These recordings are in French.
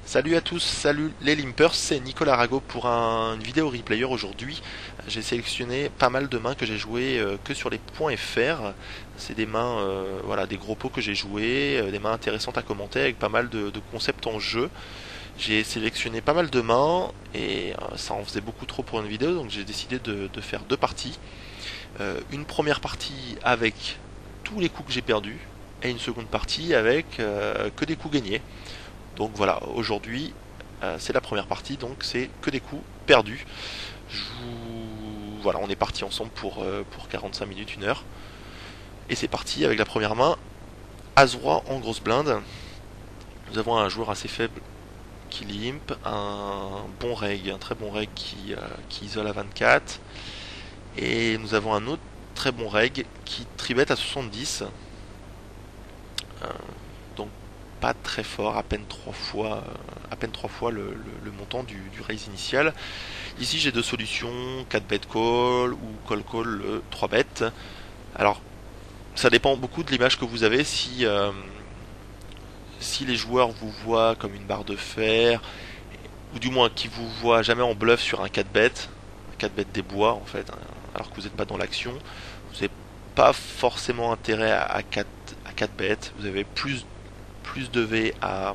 Salut à tous, salut les Limpers, c'est Nicolas Rago pour une vidéo replayer aujourd'hui. J'ai sélectionné pas mal de mains que j'ai jouées que sur les points FR. C'est des mains, voilà, des gros pots que j'ai joués, des mains intéressantes à commenter avec pas mal de concepts en jeu. J'ai sélectionné pas mal de mains et ça en faisait beaucoup trop pour une vidéo, donc j'ai décidé de faire deux parties. Une première partie avec tous les coups que j'ai perdus et une seconde partie avec que des coups gagnés. Donc voilà, aujourd'hui c'est la première partie, donc c'est que des coups perdus. Voilà, on est parti ensemble pour 45 minutes, 1 heure. Et c'est parti avec la première main, As-Roi en grosse blinde. Nous avons un joueur assez faible qui limp, un bon reg, un très bon reg qui isole à 24. Et nous avons un autre très bon reg qui tribet à 70. Euh, donc pas très fort, à peine 3 fois le montant du raise initial. Ici j'ai deux solutions, 4 bet call ou call 3 bet. Alors ça dépend beaucoup de l'image que vous avez. Si les joueurs vous voient comme une barre de fer, ou du moins qui vous voient jamais en bluff sur un 4 bet, un 4 bet des bois en fait, hein, alors que vous n'êtes pas dans l'action, vous n'avez pas forcément intérêt à 4 bet, vous avez plus de V à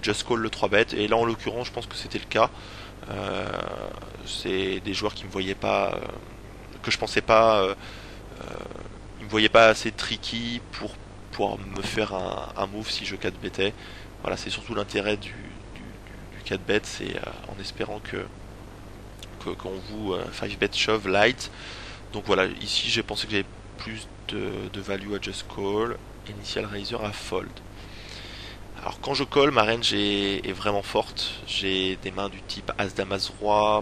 just call le 3 bet, et là en l'occurrence je pense que c'était le cas. Euh, c'est des joueurs qui me voyaient pas, que je pensais pas, ils me voyaient pas assez tricky pour pouvoir me faire un move si je 4 bettais. Voilà, c'est surtout l'intérêt du 4 bet, c'est en espérant qu'on vous 5 bet shove light. Donc voilà, ici j'ai pensé que j'avais plus de value à just call, initial raiser à fold. Alors quand je colle, ma range est vraiment forte. J'ai des mains du type As-Dame As-Roi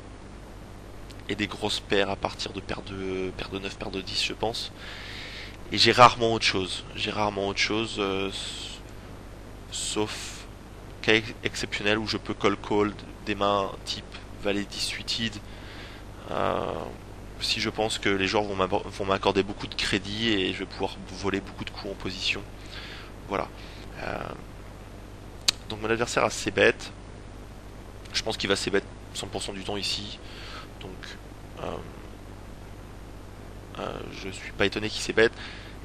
et des grosses paires à partir de paire de 9, paire de 10 je pense. Et j'ai rarement autre chose. Sauf cas exceptionnel où je peux call des mains type Valet 10 suited. Euh, Si je pense que les joueurs vont m'accorder beaucoup de crédit et je vais pouvoir voler beaucoup de coups en position. Voilà. Euh, Donc mon adversaire a ses bêtes. Je pense qu'il va ses bêtes 100% du temps ici. Donc euh, je suis pas étonné qu'il s'ébête.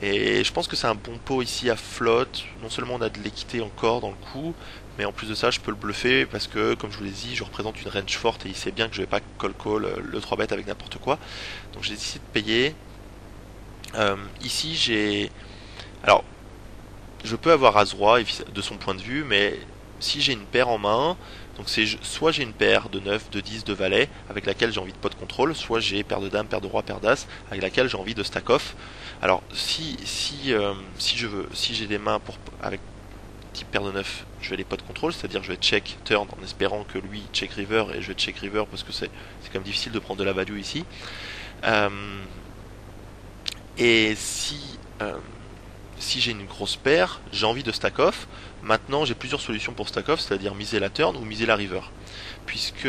Et je pense que c'est un bon pot ici à flotte. Non seulement on a de l'équité encore dans le coup, mais en plus de ça je peux le bluffer parce que comme je vous l'ai dit, je représente une range forte et il sait bien que je vais pas call le 3 bet avec n'importe quoi. Donc j'ai décidé de payer. Ici j'ai... Alors je peux avoir As-Roi de son point de vue, mais si j'ai une paire en main, donc c'est soit j'ai une paire de 9, de 10, de valet avec laquelle j'ai envie de pot de contrôle, soit j'ai paire de dame, paire de roi, paire d'as avec laquelle j'ai envie de stack off. Alors si j'ai des mains avec type paire de 9, je vais les pot de contrôle, c'est-à-dire je vais check turn en espérant que lui check river et je vais check river parce que c'est quand même difficile de prendre de la value ici. Euh, et si j'ai une grosse paire, j'ai envie de stack off. Maintenant, j'ai plusieurs solutions pour stack off, c'est-à-dire miser la turn ou miser la river. Puisque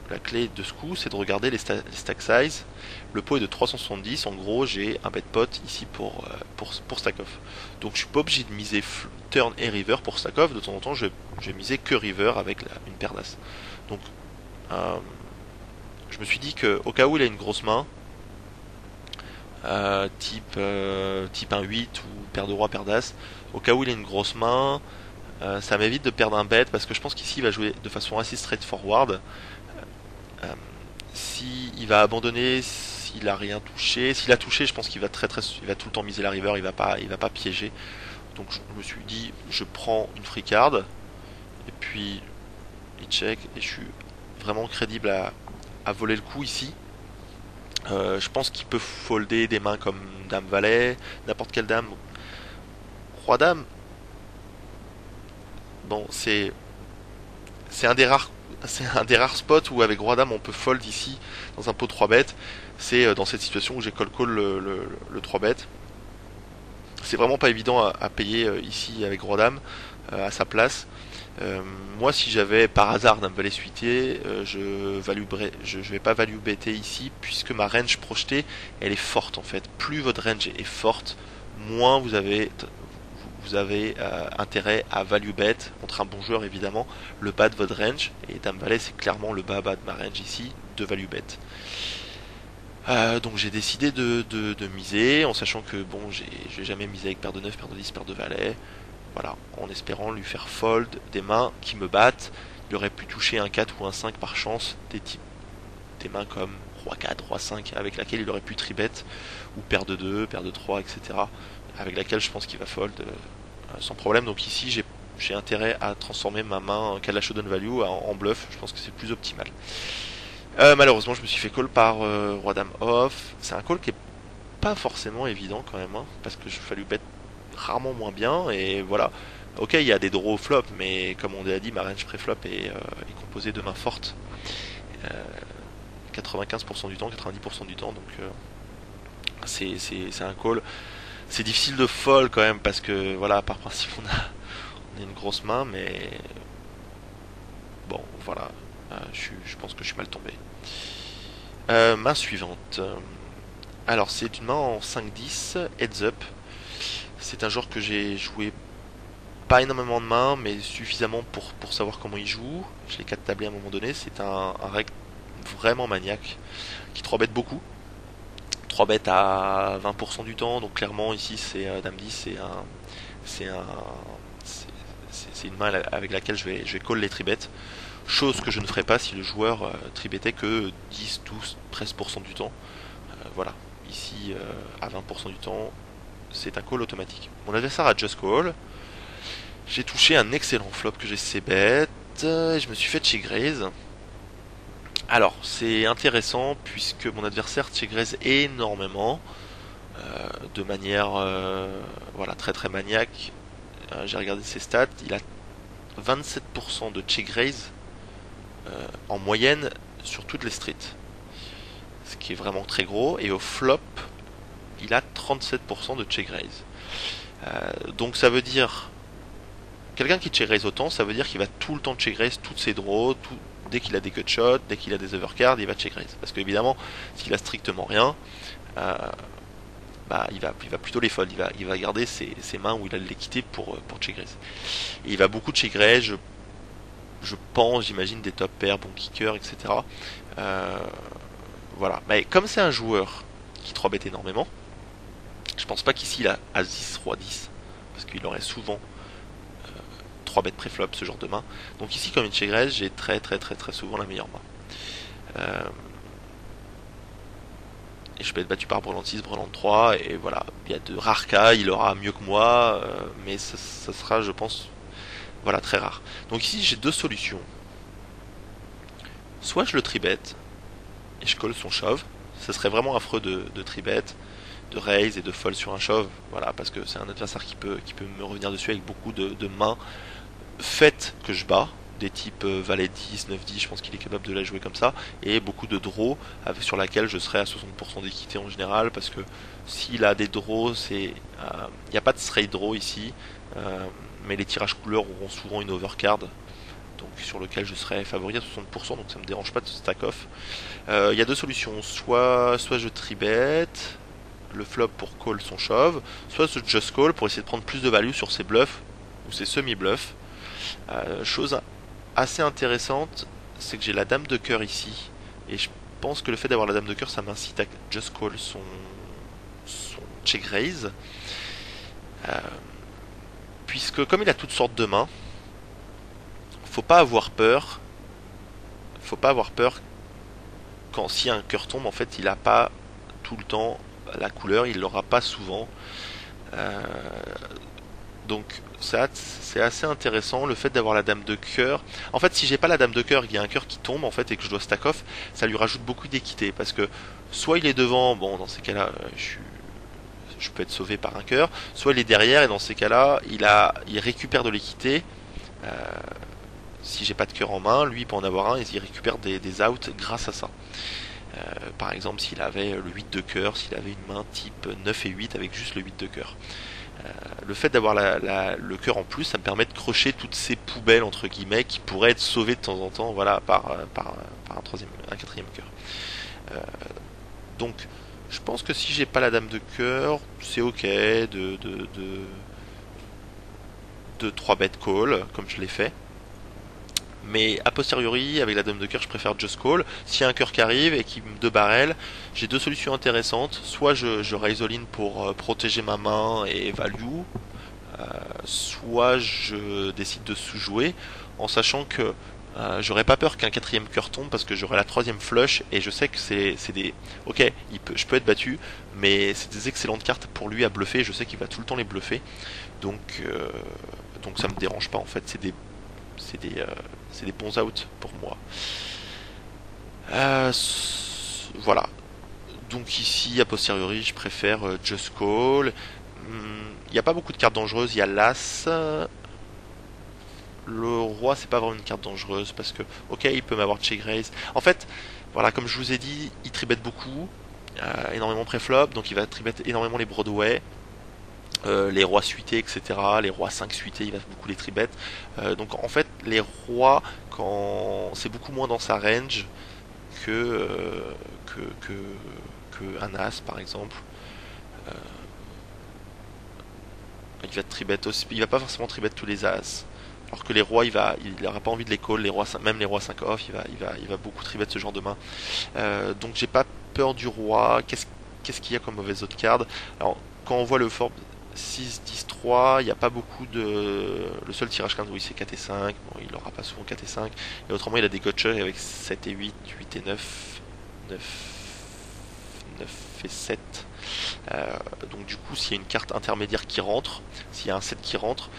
la clé de ce coup, c'est de regarder les stack size. Le pot est de 370, en gros, j'ai un bet pot ici pour stack off. Donc je suis pas obligé de miser turn et river pour stack off. De temps en temps, je vais miser que river avec une paire d'as. Donc euh, je me suis dit que au cas où il a une grosse main, type un 8 ou paire de roi, paire d'as. Au cas où il a une grosse main, ça m'évite de perdre un bet parce que je pense qu'ici il va jouer de façon assez straightforward. Euh, si il va abandonner, s'il a rien touché, s'il a touché, je pense qu'il va il va tout le temps miser la river, il va pas piéger. Donc je me suis dit, je prends une free card et puis il check et je suis vraiment crédible à voler le coup ici. Je pense qu'il peut folder des mains comme Dame Valet, n'importe quelle dame. Roi Dame, bon, c'est un des rares spots où avec Roi Dame on peut fold ici dans un pot 3 bêtes. C'est dans cette situation où j'ai call le 3 bêtes. C'est vraiment pas évident à payer ici avec Roi Dame à sa place. Moi, si j'avais par hasard Dame Valet suité, je vais pas value better ici puisque ma range projetée elle est forte en fait. Plus votre range est forte, moins vous vous avez intérêt à value bet contre un bon joueur évidemment, le bas de votre range, et Dame Valet c'est clairement le bas de ma range ici, de value bet. Donc j'ai décidé de miser, en sachant que bon, j'ai jamais misé avec paire de 9, paire de 10, paire de valet, voilà, en espérant lui faire fold des mains qui me battent. Il aurait pu toucher un 4 ou un 5 par chance, des mains comme Roi 4, Roi 5, avec laquelle il aurait pu tribet, ou paire de 2, paire de 3, etc. Avec laquelle je pense qu'il va fold sans problème. Donc ici j'ai intérêt à transformer ma main qu'a la showdown value en bluff, je pense que c'est plus optimal. Malheureusement je me suis fait call par Roi Dame off. C'est un call qui est pas forcément évident quand même, hein, parce que je fallu bet rarement moins bien, et voilà. Ok, il y a des draws flop, mais comme on a dit, ma range pré-flop est composée de mains fortes. 95% du temps, 90% du temps, donc c'est un call. C'est difficile de fold quand même, parce que voilà, par principe on a une grosse main, mais bon, voilà, je pense que je suis mal tombé. Main suivante. Alors c'est une main en 5-10, heads up. C'est un joueur que j'ai joué pas énormément de mains, mais suffisamment pour savoir comment il joue. Je l'ai 4 tablé à un moment donné. C'est un reg vraiment maniaque qui 3 bet beaucoup. 3 bet à 20% du temps, donc clairement ici c'est Dame 10, c'est un, c'est une main avec laquelle je vais call les tribets. Chose que je ne ferais pas si le joueur tribettait que 10, 12, 13% du temps. Voilà, ici à 20% du temps, c'est un call automatique. Mon adversaire a just call. J'ai touché un excellent flop que j'ai c-bet. Je me suis fait check raise. Alors, c'est intéressant puisque mon adversaire check raise énormément. De manière voilà, très très maniaque. J'ai regardé ses stats. Il a 27% de check raise en moyenne sur toutes les streets. Ce qui est vraiment très gros. Et au flop, il a 37% de check raise. Donc ça veut dire... Quelqu'un qui check raise autant, ça veut dire qu'il va tout le temps check raise toutes ses draws, dès qu'il a des cut shots, dès qu'il a des overcards, il va check raise. Parce qu'évidemment, s'il a strictement rien, bah, il va plutôt les fold. Il va garder ses mains où il a l'équité pour check raise. Et il va beaucoup check raise, je pense, j'imagine, des top pairs, bon kicker, etc. Voilà. Mais comme c'est un joueur qui 3-bet énormément, je pense pas qu'ici il a As-10, Roi-10, parce qu'il aurait souvent 3 bêtes préflop, ce genre de main. Donc ici, comme une check raise, j'ai très souvent la meilleure main. Et je peux être battu par Breland 6, Breland 3, et voilà. Il y a de rares cas, il aura mieux que moi, mais ça sera, je pense, voilà, très rare. Donc ici, j'ai deux solutions. Soit je le tribet, et je colle son shove. Ça serait vraiment affreux de tribet, de raise et de fold sur un shove, voilà, parce que c'est un adversaire qui peut me revenir dessus avec beaucoup de mains faites que je bats, des types valet 10, 9 10, je pense qu'il est capable de la jouer comme ça, et beaucoup de draws sur laquelle je serai à 60% d'équité en général, parce que s'il a des draws, il n'y a pas de straight draw ici, mais les tirages couleurs auront souvent une overcard, donc sur lequel je serai favori à 60%, donc ça me dérange pas de stack off. Il y a deux solutions, soit je tribet le flop pour call son shove, soit je just call pour essayer de prendre plus de value sur ses bluffs ou ses semi-bluffs. Chose assez intéressante, c'est que j'ai la dame de cœur ici, et je pense que le fait d'avoir la dame de cœur, ça m'incite à just call son check raise, puisque comme il a toutes sortes de mains, faut pas avoir peur quand si un cœur tombe, en fait il a pas tout le temps la couleur, il l'aura pas souvent. Donc c'est assez intéressant le fait d'avoir la dame de cœur. En fait, si j'ai pas la dame de cœur, il y a un cœur qui tombe en fait et que je dois stack off, ça lui rajoute beaucoup d'équité, parce que soit il est devant, bon dans ces cas-là, je peux être sauvé par un cœur, soit il est derrière et dans ces cas-là, il récupère de l'équité. Si j'ai pas de cœur en main, lui il peut en avoir un et il récupère des outs grâce à ça. Par exemple, s'il avait le 8 de cœur, s'il avait une main type 9 et 8 avec juste le 8 de cœur. Le fait d'avoir le cœur en plus, ça me permet de crocher toutes ces poubelles entre guillemets qui pourraient être sauvées de temps en temps, voilà, par un quatrième cœur. Donc, je pense que si j'ai pas la dame de cœur, c'est ok de 3 bêtes call, comme je l'ai fait. Mais a posteriori, avec la dame de cœur, je préfère just call. S'il y a un cœur qui arrive et qui me deux barrel, j'ai deux solutions intéressantes. Soit je raise all in pour protéger ma main et value, soit je décide de sous-jouer en sachant que j'aurais pas peur qu'un quatrième cœur tombe parce que j'aurai la troisième flush et je sais que c'est des... Ok, je peux être battu, mais c'est des excellentes cartes pour lui à bluffer. Je sais qu'il va tout le temps les bluffer, donc donc ça me dérange pas en fait. C'est des bons outs pour moi. Voilà. Donc ici, a posteriori, je préfère Just Call. Il n'y a pas beaucoup de cartes dangereuses. Il y a l'As. Le Roi, c'est pas vraiment une carte dangereuse parce que, ok, il peut m'avoir check raise. En fait, voilà, comme je vous ai dit, il tribet beaucoup, énormément préflop, donc il va tribet énormément les Broadway. Les rois suités, etc. Les rois 5 suités, il va beaucoup les tribet. Donc en fait, les rois, quand c'est beaucoup moins dans sa range que, un as par exemple. Euh, il va tribet aussi, il va pas forcément tribet tous les as. Alors que les rois, il aura pas envie de les call, les rois, même les rois 5 off, il va beaucoup tribet ce genre de main. Donc j'ai pas peur du roi. Qu'est-ce qu'il y a comme mauvaise autre card? Alors quand on voit le Forbes 6, 10, 3, il n'y a pas beaucoup de... Le seul tirage 15, oui, c'est 4 et 5. Bon, il aura pas souvent 4 et 5. Et autrement, il a des gotchas avec 7 et 8, 8 et 9, 9, 9 et 7. Donc du coup, s'il y a une carte intermédiaire qui rentre, s'il y a un 7 qui rentre,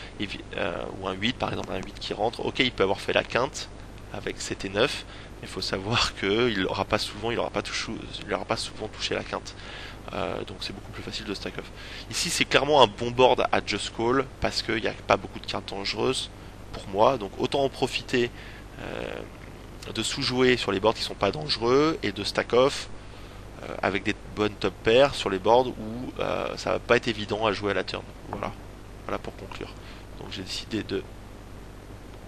ou un 8 par exemple, un 8 qui rentre, ok, il peut avoir fait la quinte avec 7 et 9, mais il faut savoir qu'il n'aura pas souvent, il aura pas souvent touché la quinte. Donc c'est beaucoup plus facile de stack off. Ici c'est clairement un bon board à Just Call parce qu'il n'y a pas beaucoup de cartes dangereuses pour moi, donc autant en profiter de sous-jouer sur les boards qui sont pas dangereux et de stack off avec des bonnes top pairs sur les boards où ça va pas être évident à jouer à la turn. Voilà, voilà pour conclure. Donc j'ai décidé de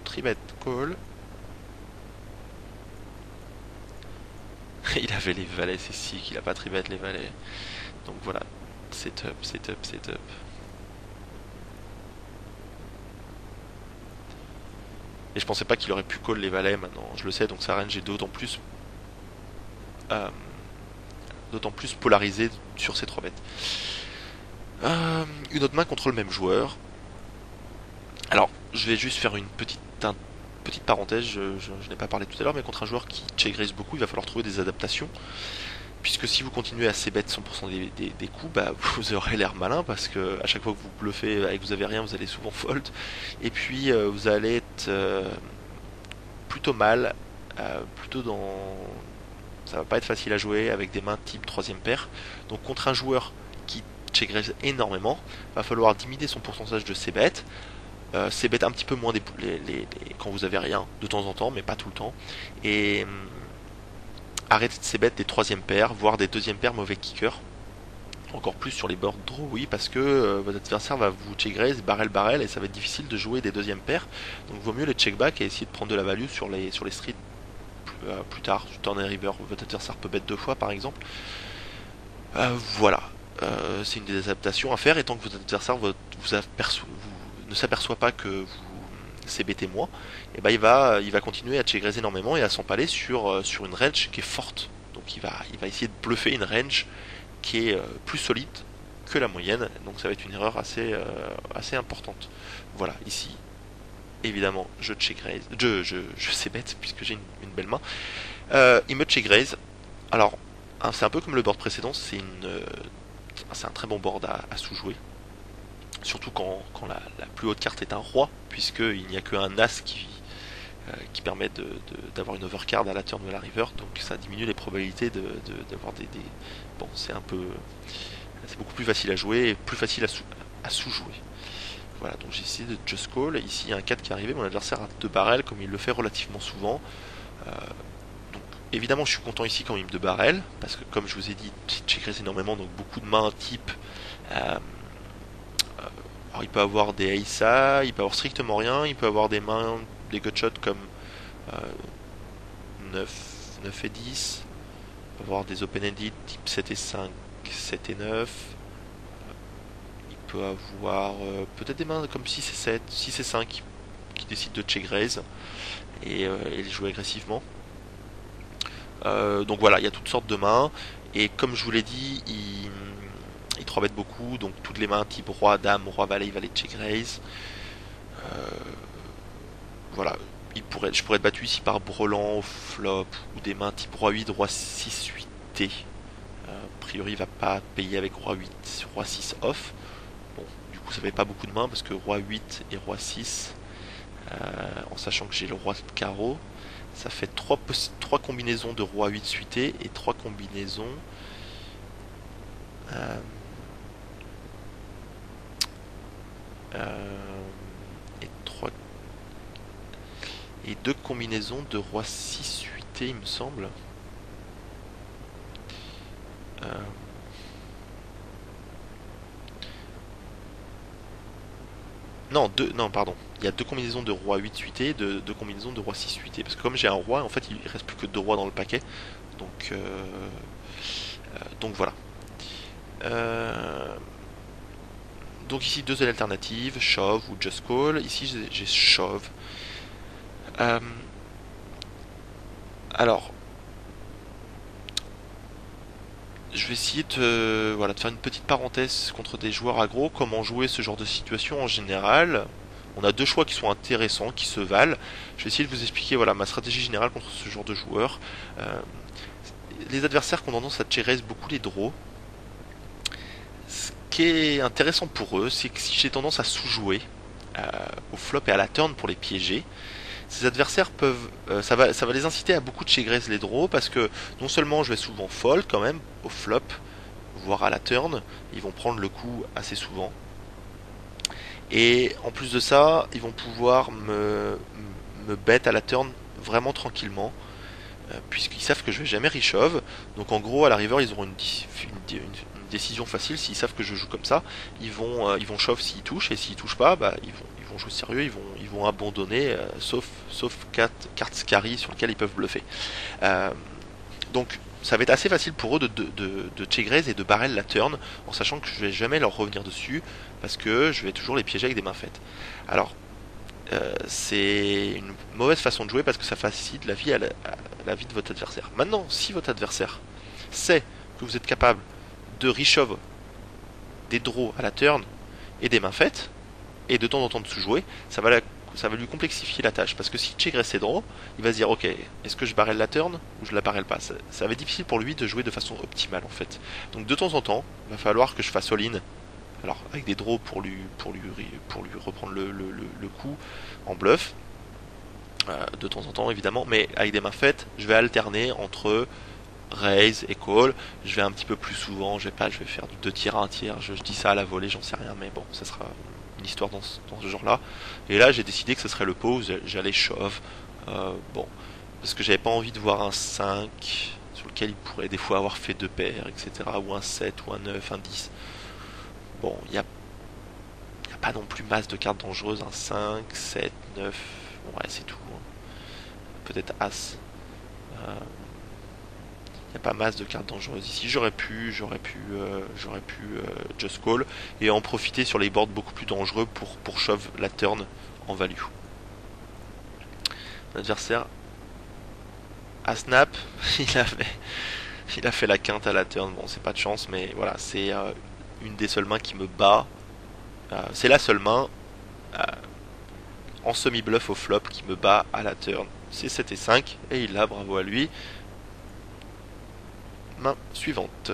tribet call. Il avait les valets, c'est si qu'il a pas tribet les valets. Donc voilà, setup, setup, setup. Et je pensais pas qu'il aurait pu call les valets, maintenant je le sais, donc sa range est euh, d'autant plus polarisée sur ces 3 bêtes. Une autre main contre le même joueur. Alors, je vais juste faire une petite parenthèse, je n'ai pas parlé tout à l'heure, mais contre un joueur qui check raise beaucoup, il va falloir trouver des adaptations. Puisque si vous continuez à c-bet 100% des coups, bah, vous aurez l'air malin parce que à chaque fois que vous bluffez et que vous avez rien, vous allez souvent fold. Et puis vous allez être plutôt mal, plutôt dans... Ça va pas être facile à jouer avec des mains type troisième paire. Donc contre un joueur qui check raise énormément, va falloir diminuer son pourcentage de c-bet. C-bet un petit peu moins quand vous avez rien, de temps en temps, mais pas tout le temps. Et arrêtez de c-bet des troisième paires, voire des deuxième paires mauvais kickers. Encore plus sur les boards draw, oui, parce que votre adversaire va vous check raise, barrel, et ça va être difficile de jouer des deuxième paires. Donc vaut mieux les check back et essayer de prendre de la value sur les streets plus tard. Turn and river, votre adversaire peut bet 2 fois par exemple. Voilà. C'est une des adaptations à faire, et tant que votre adversaire ne s'aperçoit pas que vous CBT moins, et ben il va continuer à check raise énormément et à s'empaler sur une range qui est forte. Donc il va essayer de bluffer une range qui est plus solide que la moyenne, donc ça va être une erreur assez importante. Voilà, ici, évidemment, je check raise, je c-bet puisque j'ai une belle main. Il me check raise. Alors, c'est un peu comme le board précédent, c'est un très bon board à sous-jouer. Surtout quand la plus haute carte est un roi, puisqu'il n'y a qu'un as qui permet d'avoir une overcard à la turn de la river, donc ça diminue les probabilités d'avoir des... Bon, c'est beaucoup plus facile à jouer et plus facile à sous-jouer. Voilà, donc j'ai essayé de just call. Ici, il y a un 4 qui est arrivé, mon adversaire a 2 barrels, comme il le fait relativement souvent. Donc, évidemment, je suis content ici quand il me 2 barrels, parce que comme je vous ai dit, il check raise énormément, donc beaucoup de mains type... alors il peut avoir des Aïssa, il peut avoir strictement rien, il peut avoir des mains, des gutshots comme 9 et 10, il peut avoir des open-ended type 7 et 5, 7 et 9, il peut avoir peut-être des mains comme 6 et 7, 6 et 5 qui décident de check raise et les jouer agressivement. Donc voilà, il y a toutes sortes de mains. Et comme je vous l'ai dit, il 3 bet beaucoup. Donc toutes les mains type roi, dame, roi, valet, valet check raise. Voilà. Je pourrais être battu ici par brelan, flop, ou des mains type roi 8, roi 6, 8 T. A priori, il va pas payer avec roi 8, roi 6 off. Bon, du coup, ça fait pas beaucoup de mains parce que roi 8 et roi 6, en sachant que j'ai le roi de carreau, ça fait 3 combinaisons de roi 8 suité et 3 combinaisons. Euh, et 3 et 2 combinaisons de roi 6 suité, il me semble. Non, non, pardon. Il y a 2 combinaisons de roi 8 suité et 2 combinaisons de roi 6 suité. Parce que comme j'ai un roi, en fait, il reste plus que 2 rois dans le paquet. Donc, donc voilà. Donc ici, 2 alternatives, shove ou just call. Ici, j'ai shove. Alors, je vais essayer voilà, de faire une petite parenthèse contre des joueurs aggro, comment jouer ce genre de situation en général. On a 2 choix qui sont intéressants, qui se valent. Je vais essayer de vous expliquer voilà, ma stratégie générale contre ce genre de joueurs. Les adversaires qui ont tendance à check-raise beaucoup les draws. Ce qui est intéressant pour eux, c'est que si j'ai tendance à sous-jouer au flop et à la turn pour les piéger, ces adversaires peuvent, ça va les inciter à beaucoup de check-raise les draws parce que non seulement je vais souvent fold quand même au flop, voire à la turn, ils vont prendre le coup assez souvent. Et en plus de ça, ils vont pouvoir me bet à la turn vraiment tranquillement, puisqu'ils savent que je vais jamais reshove. Donc en gros, à la river, ils auront une décision facile. S'ils savent que je joue comme ça, ils vont shove s'ils touchent, et s'ils touchent pas, bah, ils vont jouer sérieux, ils vont abandonner, sauf cartes scary sur lesquelles ils peuvent bluffer. Donc ça va être assez facile pour eux de check raise et de barrel la turn en sachant que je vais jamais leur revenir dessus parce que je vais toujours les piéger avec des mains faites. Alors c'est une mauvaise façon de jouer parce que ça facilite la vie à la vie de votre adversaire. Maintenant, si votre adversaire sait que vous êtes capable de reshove des draws à la turn et des mains faites et de temps en temps de sous-jouer, ça va lui complexifier la tâche parce que si check reste ses draws, il va se dire ok, est-ce que je barrel la turn ou je la barrel pas. Ça va être difficile pour lui de jouer de façon optimale en fait. Donc de temps en temps, il va falloir que je fasse all-in. Alors avec des draws pour lui reprendre le coup en bluff, de temps en temps évidemment, mais avec des mains faites, je vais alterner entre raise et call. Je vais un petit peu plus souvent, je vais faire du 2 tiers à 1 tiers, je dis ça à la volée, j'en sais rien, mais bon, ça sera une histoire dans ce genre-là. Et là, j'ai décidé que ce serait le pot où j'allais shove. Bon, parce que j'avais pas envie de voir un 5 sur lequel il pourrait des fois avoir fait 2 paires, etc. Ou un 7 ou un 9, un 10. Bon, il n'y a pas non plus masse de cartes dangereuses, un 5, 7, 9, ouais, c'est tout. Hein. Peut-être As. Il n'y a pas masse de cartes dangereuses ici. J'aurais pu just call et en profiter sur les boards beaucoup plus dangereux pour shove la turn en value. L'adversaire à snap, il a fait la quinte à la turn. Bon, c'est pas de chance, mais voilà, c'est une des seules mains qui me bat. C'est la seule main en semi-bluff au flop qui me bat à la turn. C'est 7 et 5 et il l'a, bravo à lui. Main suivante.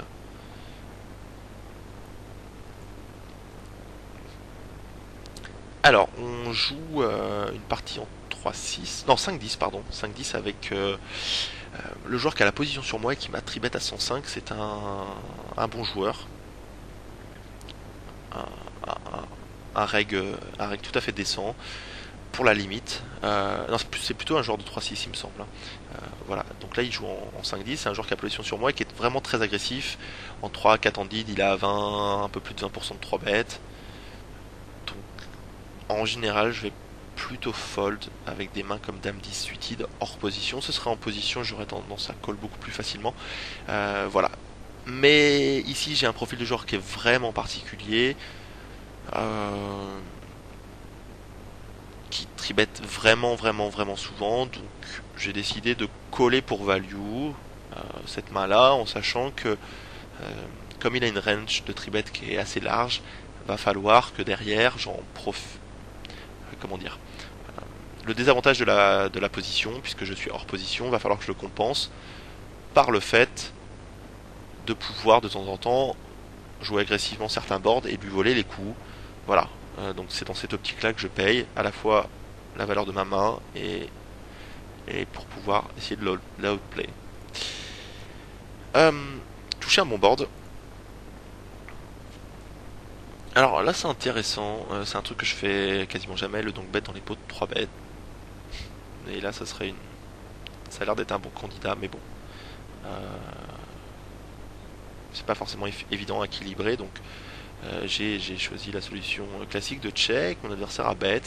Alors, on joue une partie en 3-6, non 5-10 pardon, 5-10 avec le joueur qui a la position sur moi et qui m'a tribet à 105, c'est un bon joueur. Un reg tout à fait décent pour la limite. Non, c'est plutôt un joueur de 3-6 il me semble. Voilà, donc là il joue en 5-10, c'est un joueur qui a position sur moi et qui est vraiment très agressif. En 3-4 en lead, il a 20, un peu plus de 20% de 3 bêtes. Donc en général, je vais plutôt fold avec des mains comme Dame 10 suited hors position. Ce serait en position, j'aurais tendance à call beaucoup plus facilement. Voilà. Mais ici, j'ai un profil de joueur qui est vraiment particulier. euh, qui tribet vraiment, vraiment, vraiment souvent. Donc j'ai décidé de coller pour value cette main-là, en sachant que comme il a une range de tribet qui est assez large, va falloir que derrière j'en profite. Comment dire, le désavantage de la position, puisque je suis hors position, va falloir que je le compense par le fait de pouvoir de temps en temps jouer agressivement certains boards et lui voler les coups. Voilà. Donc c'est dans cette optique-là que je paye à la fois la valeur de ma main et pour pouvoir essayer de l'outplay. Euh, toucher un bon board. Alors là c'est intéressant, c'est un truc que je fais quasiment jamais, le donk bet dans les pots de 3 bêtes. Et là ça serait une. Ça a l'air d'être un bon candidat, mais bon. Euh, c'est pas forcément évident à équilibrer, donc j'ai choisi la solution classique de check, mon adversaire a bet.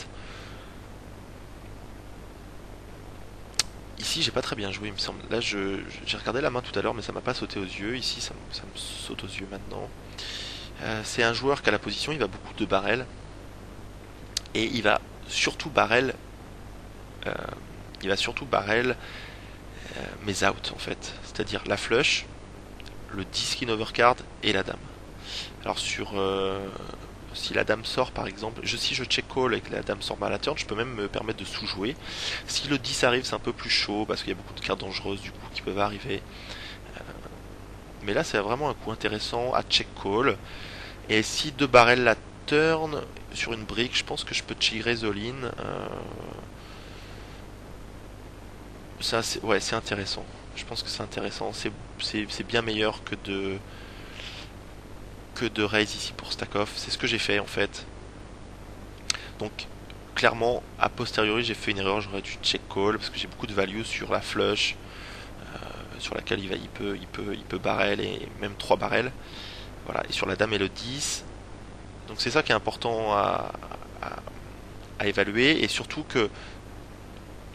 Ici j'ai pas très bien joué il me semble. Là j'ai regardé la main tout à l'heure mais ça m'a pas sauté aux yeux. Ici ça me saute aux yeux maintenant. C'est un joueur qui a la position, il va beaucoup de barrel. Et euh, il va surtout barrel mes outs en fait. C'est-à-dire la flush, le 10 qui overcard et la dame. Alors si la dame sort par exemple, si je check call et que la dame sort mal à turn, je peux même me permettre de sous-jouer. Si le 10 arrive, c'est un peu plus chaud parce qu'il y a beaucoup de cartes dangereuses du coup qui peuvent arriver. Mais là, c'est vraiment un coup intéressant à check call. Et si 2 barrels la turn sur une brique, je pense que je peux tirer Zolin. Ouais, c'est intéressant. Je pense que c'est intéressant. C'est bien meilleur que de raise ici pour stack off. C'est ce que j'ai fait en fait. Donc clairement, a posteriori, j'ai fait une erreur. J'aurais dû check call parce que j'ai beaucoup de value sur la flush, sur laquelle il peut barrel et même 3 barrels. Voilà. Et sur la dame et le 10. Donc c'est ça qui est important à évaluer et surtout que,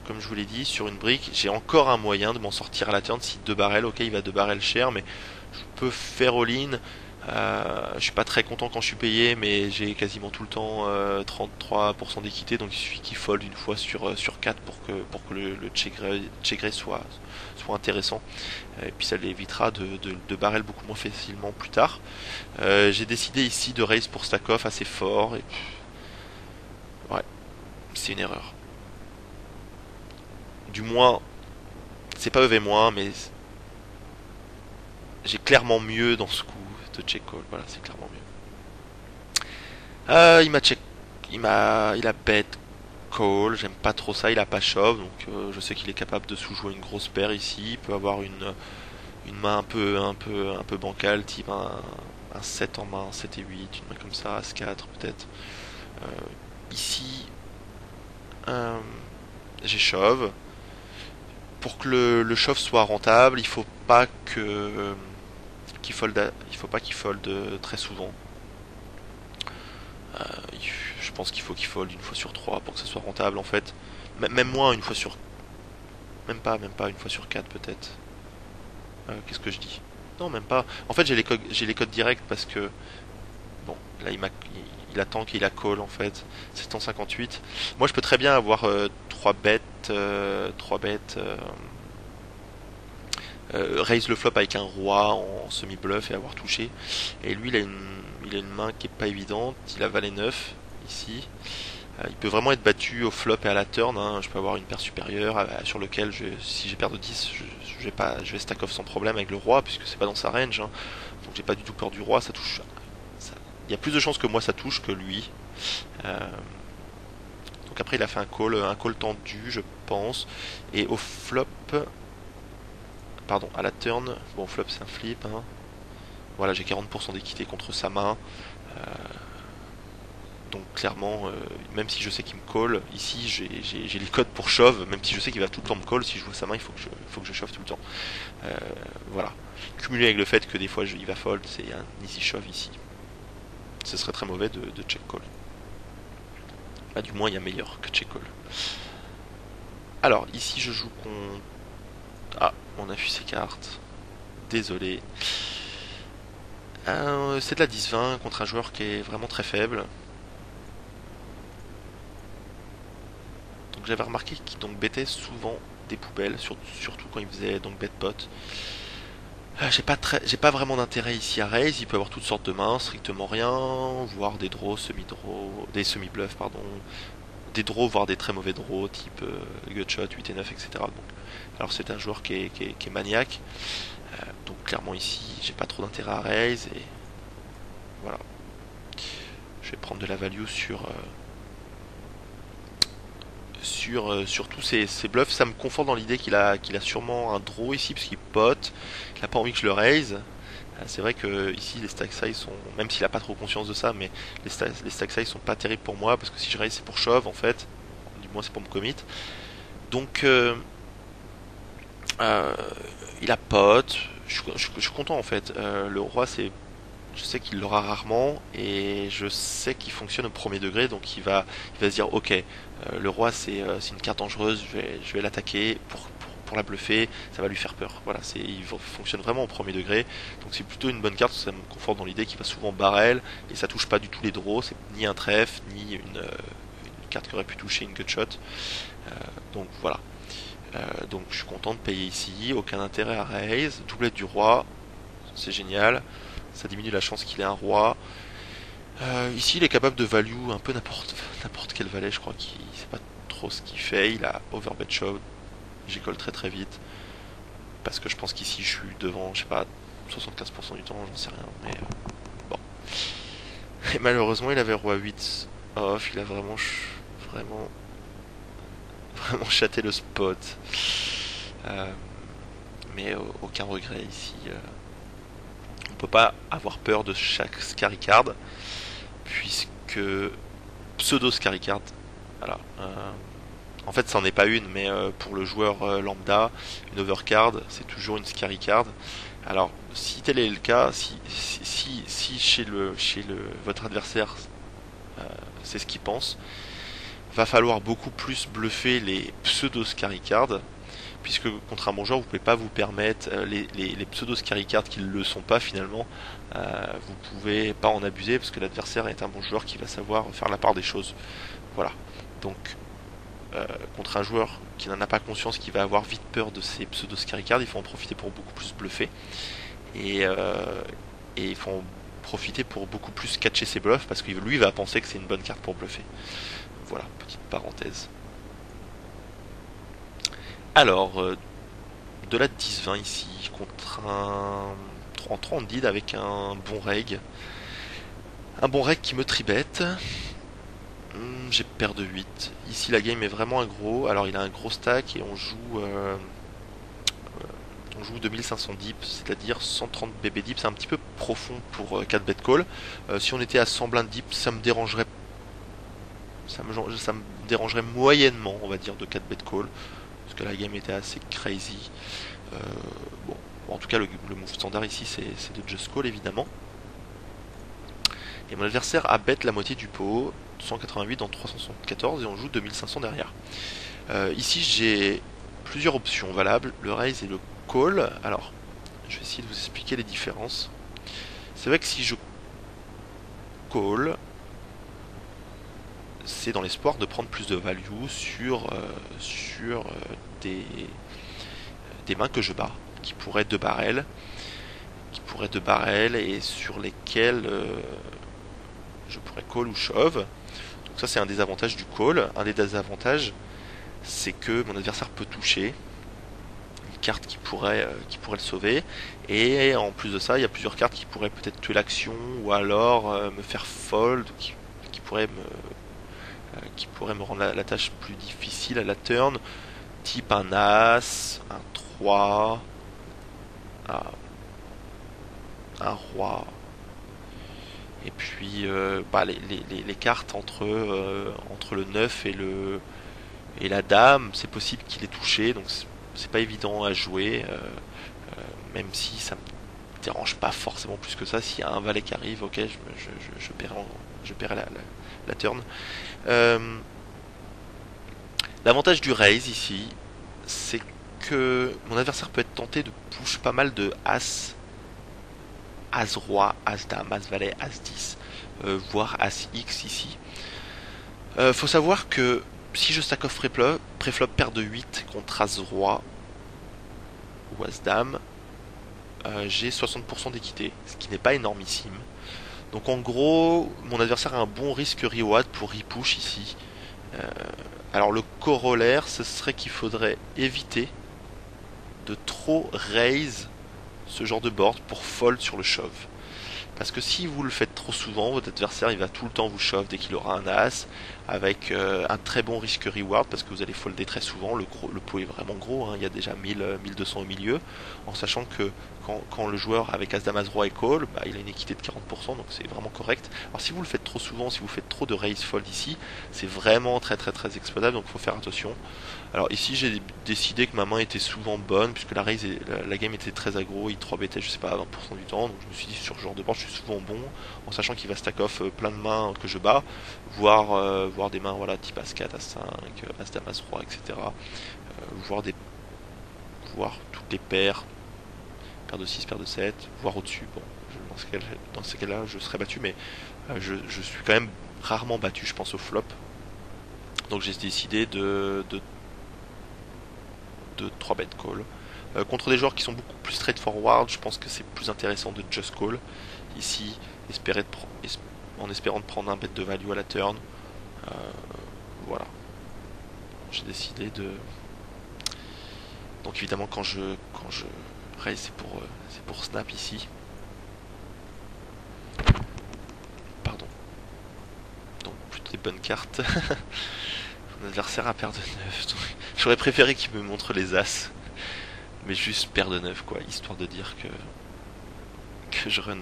comme je vous l'ai dit, sur une brique, j'ai encore un moyen de m'en sortir à la turn si 2 barrels. Ok, il va 2 barrels cher, mais je peux faire all-in. Je suis pas très content quand je suis payé, mais j'ai quasiment tout le temps 33% d'équité, donc il suffit qu'il fold une fois sur 4 pour que le check raise soit intéressant. Et puis ça l'évitera de barrel beaucoup moins facilement plus tard. J'ai décidé ici de raise pour stack off assez fort, et ouais, c'est une erreur. Du moins, c'est pas EV-, mais j'ai clairement mieux dans ce coup de check call. Voilà, c'est clairement mieux. Il m'a check, il a bet call. J'aime pas trop ça. Il a pas shove, donc je sais qu'il est capable de sous-jouer une grosse paire ici. Il peut avoir une main un peu bancale, type un 7 en main, 7 et 8, une main comme ça, As-4 peut-être. Euh, ici, euh, j'ai shove. Pour que le shove soit rentable, il faut pas il faut pas qu'il fold très souvent. Euh, je pense qu'il faut qu'il fold une fois sur 3 pour que ça soit rentable en fait. Même moins une fois sur. Même pas une fois sur 4 peut-être. Qu'est-ce que je dis? Non, même pas. En fait, j'ai les codes directs parce que. Bon, là il attend qu'il a call en fait. 758. Moi je peux très bien avoir 3 bêtes. 3 bêtes. Raise le flop avec un roi en semi-bluff et avoir touché. Et lui, il a une main qui est pas évidente. Il a valet 9 ici. Il peut vraiment être battu au flop et à la turn. Hein. Je peux avoir une paire supérieure sur lequel, si j'ai paire de 10, je vais stack off sans problème avec le roi puisque c'est pas dans sa range. Hein. Donc j'ai pas du tout peur du roi. Ça touche. Il y a plus de chances que moi ça touche que lui. Euh, donc après, il a fait un call tendu, je pense. Et au flop, pardon, à la turn, bon, flop c'est un flip, hein. Voilà, j'ai 40% d'équité contre sa main. Euh, donc clairement, même si je sais qu'il me call, ici j'ai les codes pour shove, même si je sais qu'il va tout le temps me call, si je vois sa main, faut que je shove tout le temps. Euh, voilà. Cumulé avec le fait que des fois il va fold, c'est un easy shove ici. Ce serait très mauvais de check call. Là du moins il y a meilleur que check call. Alors ici je joue contre... Ah, on a vu ses cartes. Désolé. C'est de la 10-20 contre un joueur qui est vraiment très faible. Donc j'avais remarqué qu'il donc bêtait souvent des poubelles, surtout quand il faisait donc bet pot. J'ai pas vraiment d'intérêt ici à raise, il peut avoir toutes sortes de mains, strictement rien, voire des draws, semi-draws, des semi-bluffs, pardon, des draws, voire des très mauvais draws, type gutshot, 8 et 9, etc. Donc, alors c'est un joueur qui est maniaque, donc clairement ici, j'ai pas trop d'intérêt à raise, et voilà. Je vais prendre de la value sur tous ces bluffs. Ça me conforte dans l'idée qu'il a sûrement un draw ici, parce qu'il pote, qu'il a pas envie que je le raise. C'est vrai que ici les stack size sont, même s'il a pas trop conscience de ça, mais les stack size sont pas terribles pour moi, parce que si je raise c'est pour shove en fait, du moins c'est pour me commit. Donc euh, il a pot, je suis content en fait. Le roi je sais qu'il l'aura rarement et je sais qu'il fonctionne au premier degré, donc il va se dire ok, le roi c'est une carte dangereuse, je vais l'attaquer pour la bluffer, ça va lui faire peur. Voilà, il fonctionne vraiment au premier degré, donc c'est plutôt une bonne carte, ça me conforte dans l'idée qu'il va souvent barrel et ça touche pas du tout les draws, c'est ni un trèfle, ni une carte qui aurait pu toucher une gutshot. Donc voilà. Donc je suis content de payer ici, aucun intérêt à raise, doublette du roi, c'est génial, ça diminue la chance qu'il ait un roi. Ici il est capable de value un peu n'importe quel valet, je crois qu'il sait pas trop ce qu'il fait, il a overbet shove, j'y colle très très vite, parce que je pense qu'ici je suis devant, je sais pas, 75% du temps, j'en sais rien, mais bon. Et malheureusement il avait roi 8 off, il a vraiment, vraiment chaté le spot. Euh, mais aucun regret ici. On peut pas avoir peur de chaque Scary card, puisque pseudo Scary card, voilà. En fait, ça n'en est pas une, mais pour le joueur lambda, une overcard, c'est toujours une Scary card. Alors, si tel est le cas, si votre adversaire, c'est ce qu'il pense, va falloir beaucoup plus bluffer les pseudo Scary cards, puisque contre un bon joueur vous pouvez pas vous permettre les pseudo scary cards qui ne le sont pas finalement, vous pouvez pas en abuser parce que l'adversaire est un bon joueur qui va savoir faire la part des choses. Voilà, donc contre un joueur qui n'en a pas conscience, qui va avoir vite peur de ces pseudo scary cards, il faut en profiter pour beaucoup plus bluffer et, et il faut en profiter pour beaucoup plus catcher ses bluffs parce que lui va penser que c'est une bonne carte pour bluffer. Voilà, petite parenthèse. Alors, de la 10-20 ici, contre un en 30 lead avec un bon reg. Un bon reg qui me tribette. J'ai paire de 8. Ici la game est vraiment un gros. Alors il a un gros stack et on joue 2500 dips, c'est-à-dire 130 BB dips. C'est un petit peu profond pour 4 bet call. Si on était à 100 blind dips, ça me dérangerait. Ça me dérangerait moyennement, on va dire, de 4 bet call. Parce que la game était assez crazy. Euh, bon, en tout cas, le move standard ici, c'est de just call évidemment. Et mon adversaire a bet la moitié du pot, 188 dans 374, et on joue 2500 derrière. Ici, j'ai plusieurs options valables, le raise et le call. Alors, je vais essayer de vous expliquer les différences. C'est vrai que si je call, c'est dans l'espoir de prendre plus de value sur des mains que je bats, qui pourraient de barrel, et sur lesquelles je pourrais call ou shove. Donc ça c'est un des avantages du call. Un des désavantages, c'est que mon adversaire peut toucher une carte qui pourrait le sauver. Et en plus de ça, il y a plusieurs cartes qui pourraient peut-être tuer l'action ou alors me faire fold, qui pourraient me rendre la tâche plus difficile à la turn, type un as, un 3, un roi. Et puis les cartes entre le 9 et la dame, c'est possible qu'il ait touché, donc c'est pas évident à jouer, même si ça me dérange pas forcément plus que ça. S'il y a un valet qui arrive, ok, je paierai la turn. L'avantage du raise ici, c'est que mon adversaire peut être tenté de push pas mal de as, as roi, as dame, as valet, as 10, voire as x ici. Faut savoir que si je stack off préflop paire de 8 contre As-Roi ou As-Dame, j'ai 60% d'équité, ce qui n'est pas énormissime. Donc en gros, mon adversaire a un bon risque reward pour repush ici. Euh, alors le corollaire, ce serait qu'il faudrait éviter de trop raise ce genre de board pour fold sur le shove. Parce que si vous le faites trop souvent, votre adversaire il va tout le temps vous shove dès qu'il aura un as, avec un très bon risque reward, parce que vous allez folder très souvent, le pot est vraiment gros, hein, il y a déjà 1200 au milieu, en sachant que quand le joueur avec as dame as roi et call, bah, il a une équité de 40%, donc c'est vraiment correct. Alors si vous le faites trop souvent, si vous faites trop de raise fold ici, c'est vraiment très exploitable, donc il faut faire attention. Alors ici j'ai décidé que ma main était souvent bonne puisque la game était très aggro, il 3 bêtait je sais pas à 20% du temps, donc je me suis dit sur ce genre de board je suis souvent bon, en sachant qu'il va stack off plein de mains que je bats, voire des mains voilà type As 4, As 5, As Dame, As Roi, etc. Voir toutes les paires, paire de 6, paire de 7, voire au-dessus, bon, dans ces cas-là je serais battu, mais je suis quand même rarement battu je pense au flop. Donc j'ai décidé de 3 bet call. Contre des joueurs qui sont beaucoup plus straightforward, je pense que c'est plus intéressant de just call. Ici, en espérant de prendre un bet de value à la turn. Voilà. J'ai décidé de... Donc évidemment quand je raise c'est pour snap ici. Pardon. Donc plutôt des bonnes cartes. Mon adversaire a paire de 9. J'aurais préféré qu'il me montre les as. Mais juste paire de 9 quoi, histoire de dire que je run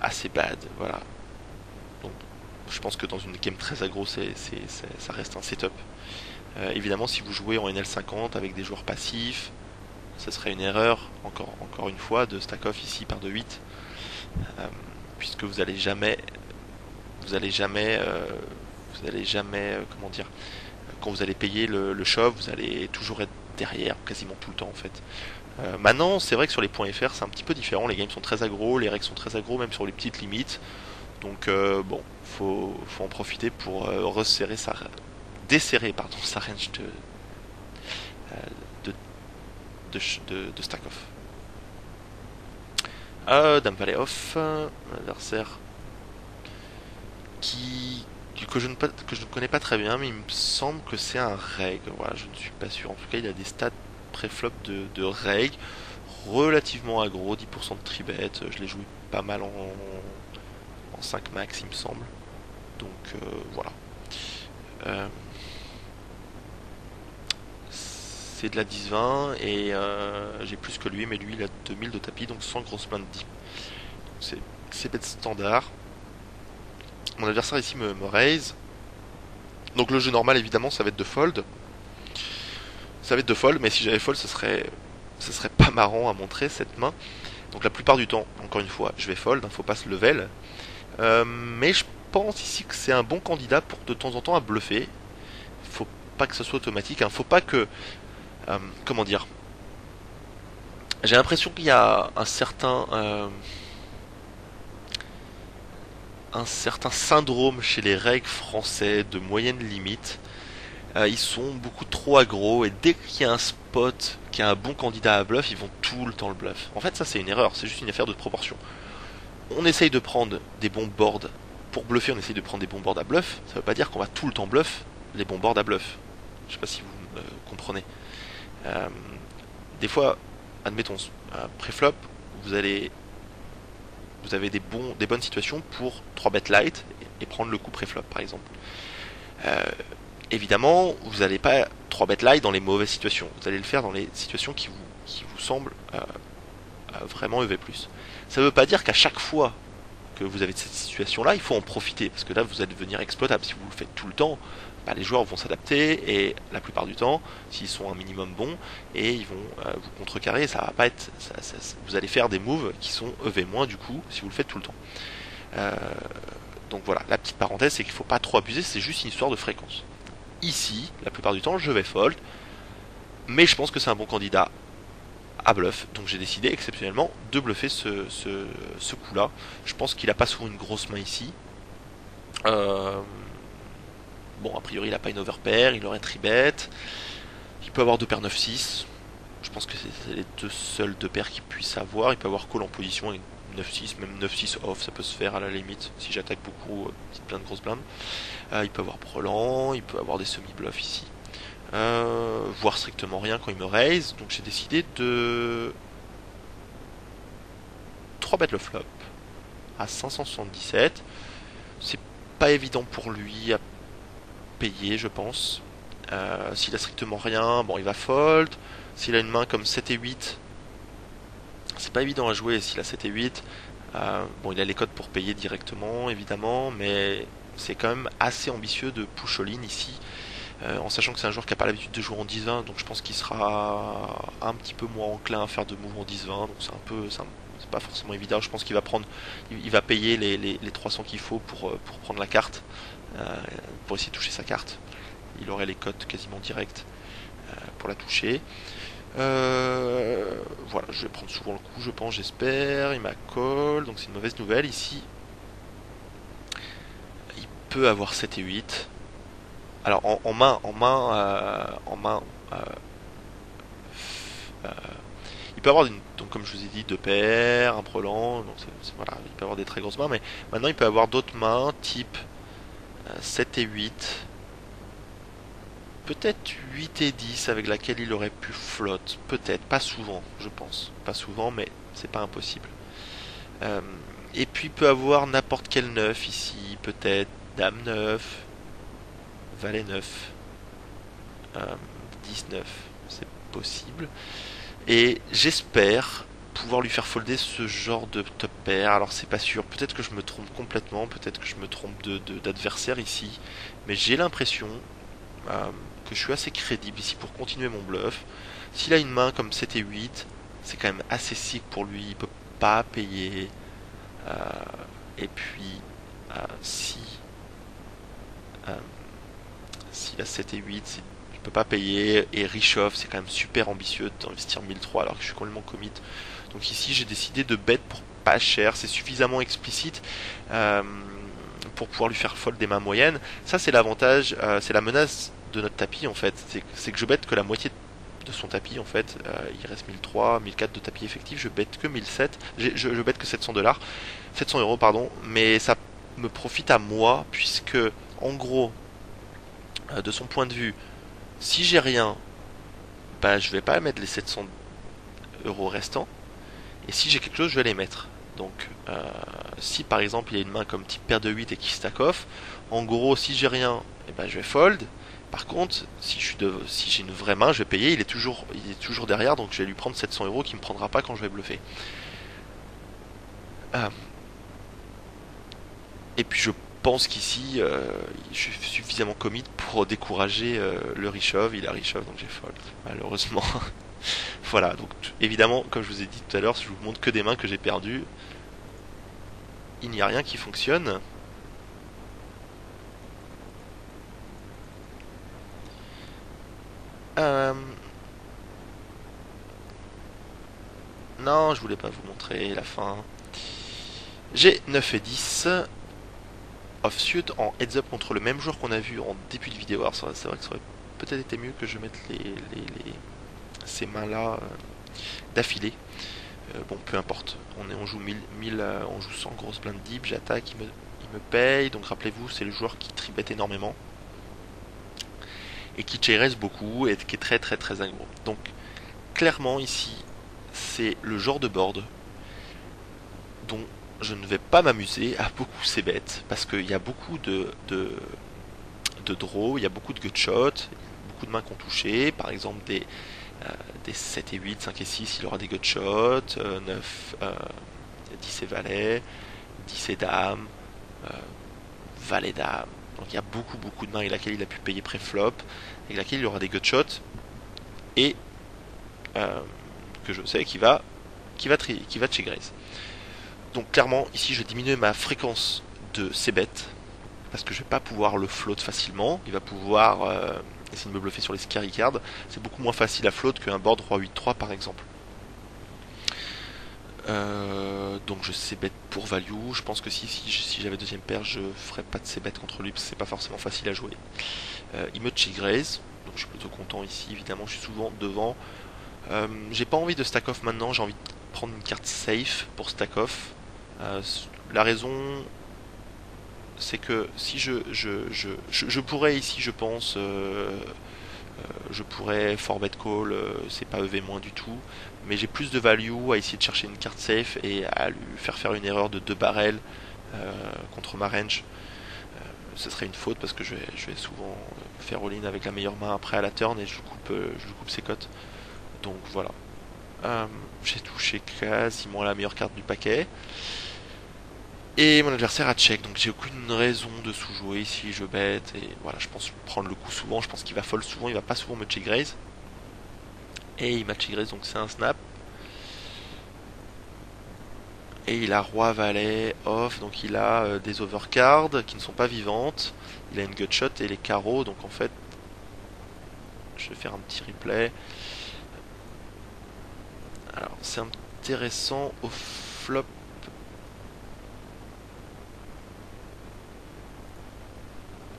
assez bad, voilà. Donc je pense que dans une game très aggro, ça reste un setup. Évidemment, si vous jouez en NL50 avec des joueurs passifs, ce serait une erreur, encore une fois, de stack off ici par de 8. Puisque vous allez jamais, comment dire, quand vous allez payer le shove, vous allez toujours être derrière, quasiment tout le temps en fait. Maintenant, c'est vrai que sur les points FR, c'est un petit peu différent. Les games sont très aggro, les règles sont très aggro, même sur les petites limites. Donc bon, faut en profiter pour desserrer sa range de stack off. Dame Valet off, un adversaire que je ne connais pas très bien, mais il me semble que c'est un reg. Voilà, je ne suis pas sûr. En tout cas, il a des stats préflop de reg relativement aggro, 10% de tribet. Je l'ai joué pas mal en 5 max, il me semble. Donc voilà. C'est de la 10-20 et j'ai plus que lui, mais lui il a 2000 de tapis, donc sans grosse main de 10. C'est bet standard. Mon adversaire ici me raise. Donc le jeu normal évidemment ça va être de fold. Ça va être de fold, mais si j'avais fold ce serait pas marrant à montrer cette main. Donc la plupart du temps, encore une fois, je vais fold, faut pas se level. Mais je pense ici que c'est un bon candidat pour de temps en temps à bluffer. Faut pas que ce soit automatique, faut pas que... comment dire, j'ai l'impression qu'il y a un certain syndrome chez les règles français de moyenne limite. Ils sont beaucoup trop aggro et dès qu'il y a un spot qui a un bon candidat à bluff, ils vont tout le temps le bluff. En fait, ça c'est une erreur, c'est juste une affaire de proportion. On essaye de prendre des bons boards pour bluffer, on essaye de prendre des bons boards à bluff. Ça veut pas dire qu'on va tout le temps bluff les bons boards à bluff. Je sais pas si vous comprenez. Des fois, admettons, préflop, vous avez des bonnes situations pour 3 bet light et prendre le coup préflop par exemple. Évidemment, vous n'allez pas 3 bet light dans les mauvaises situations. Vous allez le faire dans les situations qui vous semblent vraiment EV+. Ça ne veut pas dire qu'à chaque fois que vous avez cette situation-là, il faut en profiter, parce que là, vous allez devenir exploitable. Si vous le faites tout le temps, bah, les joueurs vont s'adapter, et la plupart du temps, s'ils sont un minimum bons, et ils vont vous contrecarrer, ça va pas être... vous allez faire des moves qui sont EV- du coup, si vous le faites tout le temps. Donc voilà, la petite parenthèse, c'est qu'il ne faut pas trop abuser, c'est juste une histoire de fréquence. Ici, la plupart du temps, je vais fold, mais je pense que c'est un bon candidat à bluff, donc j'ai décidé exceptionnellement de bluffer ce coup là. Je pense qu'il a pas souvent une grosse main ici, Bon, a priori, il n'a pas une overpair, il aurait tribet. Il peut avoir deux paires 9-6. Je pense que c'est les deux seuls deux paires qu'il puisse avoir. Il peut avoir call en position et 9-6, même 9-6 off, ça peut se faire à la limite. Si j'attaque beaucoup, petite blinde, grosse blinde. Il peut avoir brelan, il peut avoir des semi-bluffs ici. Voire strictement rien quand il me raise. Donc j'ai décidé de 3 bet le flop à 577. C'est pas évident pour lui à payer, je pense. S'il a strictement rien, bon, il va fold. S'il a une main comme 7 et 8, c'est pas évident à jouer. S'il a 7 et 8, bon, il a les codes pour payer directement, évidemment, mais c'est quand même assez ambitieux de push all-in ici, en sachant que c'est un joueur qui n'a pas l'habitude de jouer en 10-20, donc je pense qu'il sera un petit peu moins enclin à faire de moves en 10-20, donc c'est pas forcément évident. Je pense qu'il va prendre, il va payer les 300 qu'il faut pour prendre la carte, pour essayer de toucher sa carte. Il aurait les cotes quasiment directs pour la toucher. Voilà, je vais prendre souvent le coup, je pense, j'espère. Il m'a call, donc c'est une mauvaise nouvelle. Ici, il peut avoir 7 et 8. Alors en main, euh, euh, il peut avoir donc comme je vous ai dit, deux paires, un brelan, donc voilà, il peut avoir des très grosses mains, mais maintenant il peut avoir d'autres mains, type 7 et 8. Peut-être 8 et 10 avec laquelle il aurait pu flotte. Peut-être, pas souvent, je pense. Pas souvent, mais c'est pas impossible. Euh, et puis il peut avoir n'importe quel 9 ici. Peut-être Dame 9, Valet 9, 10-9. C'est possible. Et j'espère pouvoir lui faire folder ce genre de top pair. Alors c'est pas sûr. Peut-être que je me trompe complètement. Peut-être que je me trompe d'adversaire ici. Mais j'ai l'impression euh, que je suis assez crédible ici pour continuer mon bluff. S'il a une main comme 7 et 8, c'est quand même assez sick pour lui, il peut pas payer. Euh, et puis, si euh, s'il a 7 et 8, il peut pas payer. Et Richoff, c'est quand même super ambitieux d'investir 1003 alors que je suis complètement commit. Donc ici, j'ai décidé de bet pour pas cher, c'est suffisamment explicite. Euh, pour pouvoir lui faire fold des mains moyennes. Ça, c'est l'avantage, c'est la menace de notre tapis en fait. C'est que je bête que la moitié de son tapis en fait. Il reste 1003, 1004 de tapis effectif. Je bête que 1007. Je bête que 700 dollars, 700 euros pardon. Mais ça me profite à moi puisque en gros, de son point de vue, si j'ai rien, bah je vais pas mettre les 700 euros restants. Et si j'ai quelque chose, je vais les mettre. Donc, si par exemple il y a une main comme type paire de 8 et qui stack off, en gros, si j'ai rien, eh ben, je vais fold. Par contre, si j'ai une vraie main, je vais payer. Il est toujours derrière, donc je vais lui prendre 700 euros qui me prendra pas quand je vais bluffer. Euh, et puis je pense qu'ici, je suis suffisamment commit pour décourager le Rishov. Il a Rishov, donc j'ai fold. Malheureusement. Voilà, donc évidemment, comme je vous ai dit tout à l'heure, si je vous montre que des mains que j'ai perdues, il n'y a rien qui fonctionne. Euh, Non, je voulais pas vous montrer la fin. J'ai 9 et 10 offsuit en heads up contre le même joueur qu'on a vu en début de vidéo. Alors c'est vrai que ça aurait peut-être été mieux que je mette ces mains-là d'affilée. Bon, peu importe. On joue 1000, on joue 100 grosses blindes deep, j'attaque, il me paye. Donc rappelez-vous, c'est le joueur qui tribet énormément et qui chairesse beaucoup et qui est très très très aggro. Donc clairement ici, c'est le genre de board dont je ne vais pas m'amuser à beaucoup ces bêtes parce qu'il y a beaucoup de draw, il y a beaucoup de gut shots, beaucoup de mains qui ont touché, par exemple des 7 et 8, 5 et 6, il aura des gut shots, 9, 10 et valet, 10 et dame, euh, valet dame. Donc il y a beaucoup beaucoup de mains avec laquelle il a pu payer pré-flop, avec laquelle il aura des gut shots et euh, que je sais qui va check raise. Donc clairement ici je vais diminuer ma fréquence de ces bêtes parce que je vais pas pouvoir le float facilement. Il va pouvoir essayer de me bluffer sur les scary cards. C'est beaucoup moins facile à float qu'un board roi 8-3 par exemple. Donc je sais bet pour value. Je pense que si j'avais deuxième paire, je ferais pas de ces bêtes contre lui parce que c'est pas forcément facile à jouer. Il me check raise, donc je suis plutôt content ici. Évidemment, je suis souvent devant. J'ai pas envie de stack off maintenant. J'ai envie de prendre une carte safe pour stack off. La raison, c'est que si je pourrais ici, je pense, je pourrais 4 bet call, c'est pas EV moins du tout, mais j'ai plus de value à essayer de chercher une carte safe et à lui faire une erreur de 2 barrels contre ma range. Ce serait une faute parce que je vais souvent faire all-in avec la meilleure main après à la turn et je coupe ses cotes. Donc voilà. J'ai touché quasiment la meilleure carte du paquet. Et mon adversaire a check, donc j'ai aucune raison de sous-jouer si je bête. Et voilà, je pense prendre le coup souvent. Je pense qu'il va fold souvent, il va pas souvent me check raise. Et il m'a check raise, donc c'est un snap. Et il a roi valet off, donc il a des overcards qui ne sont pas vivantes. Il a une gutshot et les carreaux, donc en fait, je vais faire un petit replay. Alors c'est intéressant au flop.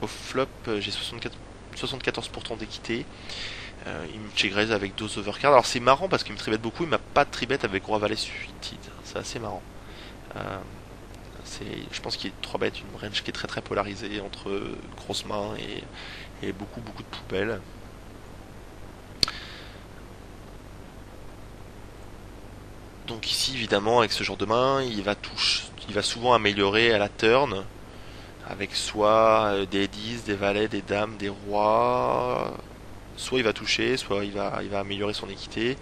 Au flop, j'ai 74% d'équité. Il me check raise avec 2 overcards. Alors c'est marrant parce qu'il me tribet beaucoup, il m'a pas tribet avec roi valet suited. C'est assez marrant. Euh, je pense qu'il est 3 bêtes, une range qui est très très polarisée entre grosses mains et beaucoup de poubelles. Donc ici évidemment avec ce genre de main, il va souvent améliorer à la turn avec soit des 10, des valets, des dames, des rois. Soit il va toucher, soit il va améliorer son équité,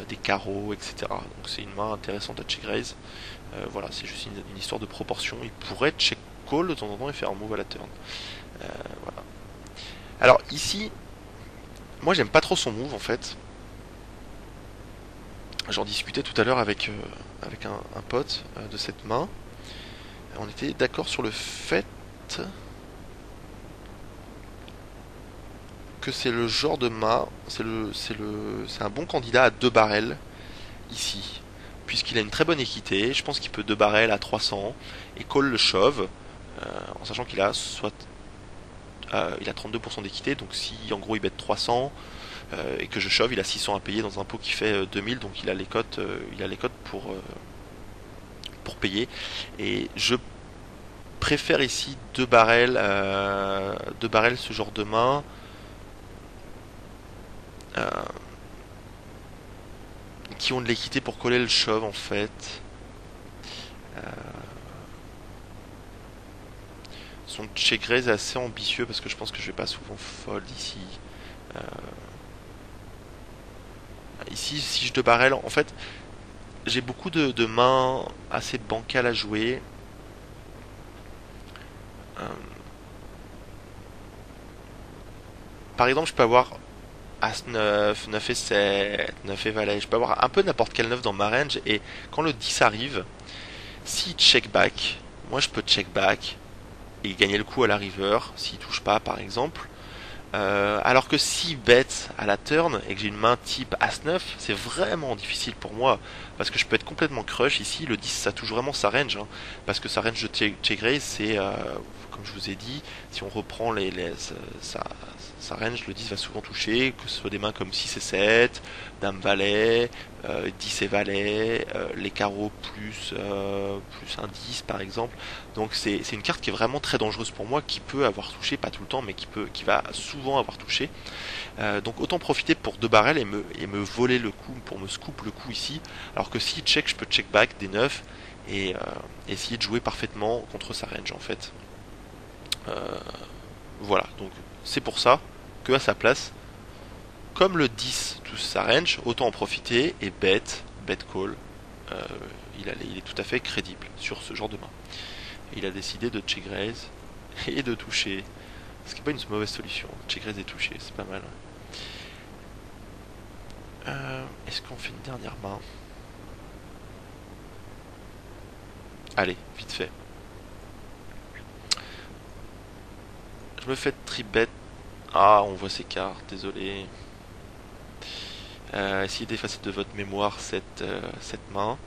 des carreaux, etc. Donc c'est une main intéressante à check raise. Voilà, c'est juste une histoire de proportion. Il pourrait check call de temps en temps et faire un move à la turn. Voilà. Alors ici, moi j'aime pas trop son move en fait. J'en discutais tout à l'heure avec un pote de cette main. On était d'accord sur le fait que c'est le genre de main, c'est un bon candidat à 2 barrels ici, puisqu'il a une très bonne équité. Je pense qu'il peut 2 barrels à 300 et call le shove, en sachant qu'il a il a 32% d'équité, donc si en gros il bet 300 et que je shove, il a 600 à payer dans un pot qui fait 2000, donc il a les cotes, pour payer. Et je préfère ici 2 barrels, ce genre de main. Euh, qui ont de l'équité pour coller le shove en fait. Euh, son check raise est assez ambitieux parce que je pense que je vais pas souvent fold ici. Euh, Ici, si je de barrel, en fait, j'ai beaucoup de mains assez bancales à jouer. Euh, Par exemple, je peux avoir As-9, 9 et 7, 9 et valet. Je peux avoir un peu n'importe quel 9 dans ma range. Et quand le 10 arrive, s'il check back, moi je peux check back et gagner le coup à la river s'il touche pas par exemple. Alors que si bet à la turn et que j'ai une main type As-9, c'est vraiment difficile pour moi parce que je peux être complètement crush ici. Le 10 ça touche vraiment sa range, hein, parce que sa range de check raise c'est, comme je vous ai dit, si on reprend sa range, le 10 va souvent toucher, que ce soit des mains comme 6 et 7, Dame Valet, 10 et Valet, les carreaux plus un 10 par exemple. Donc c'est une carte qui est vraiment très dangereuse pour moi, qui peut avoir touché, pas tout le temps, mais qui va souvent avoir touché. Donc autant profiter pour 2 barrels et me voler le coup, pour me scoop le coup ici. Alors que si check, je peux check back des 9 et essayer de jouer parfaitement contre sa range en fait. Voilà, donc c'est pour ça que à sa place, comme le 10 touche sa range, autant en profiter et bet call. Euh, il est tout à fait crédible sur ce genre de main. Et il a décidé de check raise et de toucher. Ce qui n'est pas une mauvaise solution. Check raise et toucher, c'est pas mal. Est-ce qu'on fait une dernière main? Allez, vite fait. Je me fais tribet. Ah, on voit ses cartes, désolé. Essayez d'effacer de votre mémoire cette main.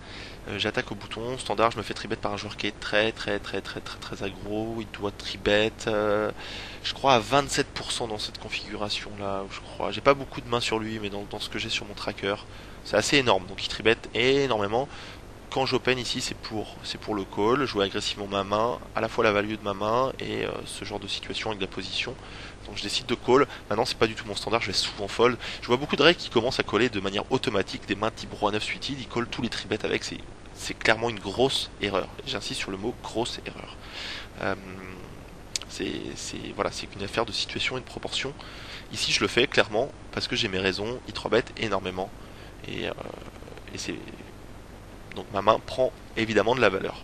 J'attaque au bouton. Standard, je me fais tribet par un joueur qui est très aggro. Il doit tribet, je crois, à 27% dans cette configuration là. Je crois. J'ai pas beaucoup de mains sur lui, mais dans ce que j'ai sur mon tracker, c'est assez énorme. Donc il tribet énormément. Quand j'open ici, c'est pour le call, jouer agressivement ma main, à la fois la value de ma main et ce genre de situation avec la position. Donc je décide de call. Maintenant, c'est pas du tout mon standard, je vais souvent fold. Je vois beaucoup de règles qui commencent à coller de manière automatique des mains type roi 9 suited, ils collent tous les tribets avec, c'est clairement une grosse erreur. J'insiste sur le mot grosse erreur. Euh, voilà, c'est une affaire de situation et de proportion. Ici, je le fais clairement parce que j'ai mes raisons. Il 3 bet énormément et c'est donc ma main prend évidemment de la valeur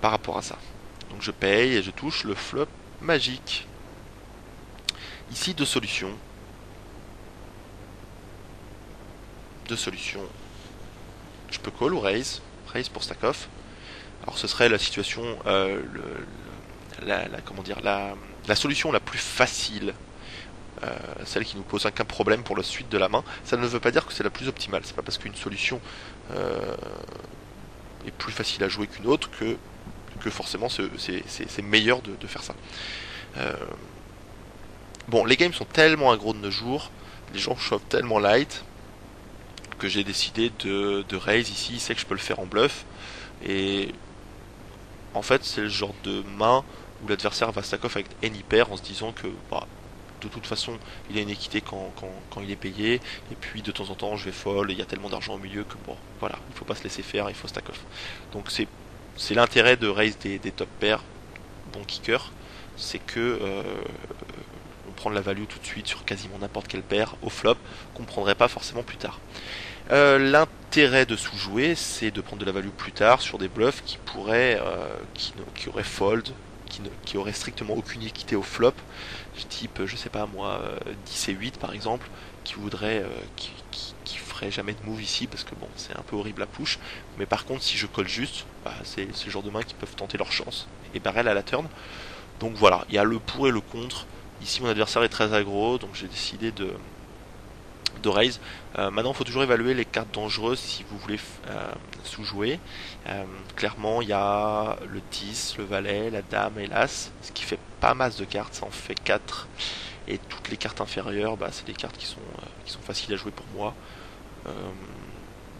par rapport à ça. Donc je paye et je touche le flop magique. Ici deux solutions. Deux solutions. Je peux call ou raise. Raise pour stack off. Alors ce serait la situation, comment dire, la solution la plus facile, celle qui nous pose aucun problème pour la suite de la main. Ça ne veut pas dire que c'est la plus optimale. C'est pas parce qu'une solution est plus facile à jouer qu'une autre que forcément c'est meilleur de faire ça. Bon, les games sont tellement aggro de nos jours, les gens chauffent tellement light que j'ai décidé de raise ici. Il sait que je peux le faire en bluff et en fait c'est le genre de main où l'adversaire va stack off avec any pair en se disant que bah, de toute façon il a une équité quand il est payé et puis de temps en temps je vais fold et il y a tellement d'argent au milieu que bon voilà, il faut pas se laisser faire, il faut stack off. Donc c'est l'intérêt de raise des top pairs bon kicker, c'est que on prend de la value tout de suite sur quasiment n'importe quelle paire au flop qu'on prendrait pas forcément plus tard. L'intérêt de sous-jouer, c'est de prendre de la value plus tard sur des bluffs qui pourraient, qui auraient fold, qui auraient strictement aucune équité au flop, type, je sais pas moi, 10 et 8 par exemple, qui voudraient, qui ferait jamais de move ici parce que bon, c'est un peu horrible à push. Mais par contre, si je colle juste, bah, c'est le genre de mains qui peuvent tenter leur chance et barrel à la turn. Donc voilà, il y a le pour et le contre. Ici, mon adversaire est très aggro, donc j'ai décidé de raise. Maintenant, il faut toujours évaluer les cartes dangereuses si vous voulez sous-jouer. Clairement, il y a le 10, le valet, la dame et l'as, ce qui fait pas masse de cartes, ça en fait 4. Et toutes les cartes inférieures, bah, c'est des cartes qui sont faciles à jouer pour moi.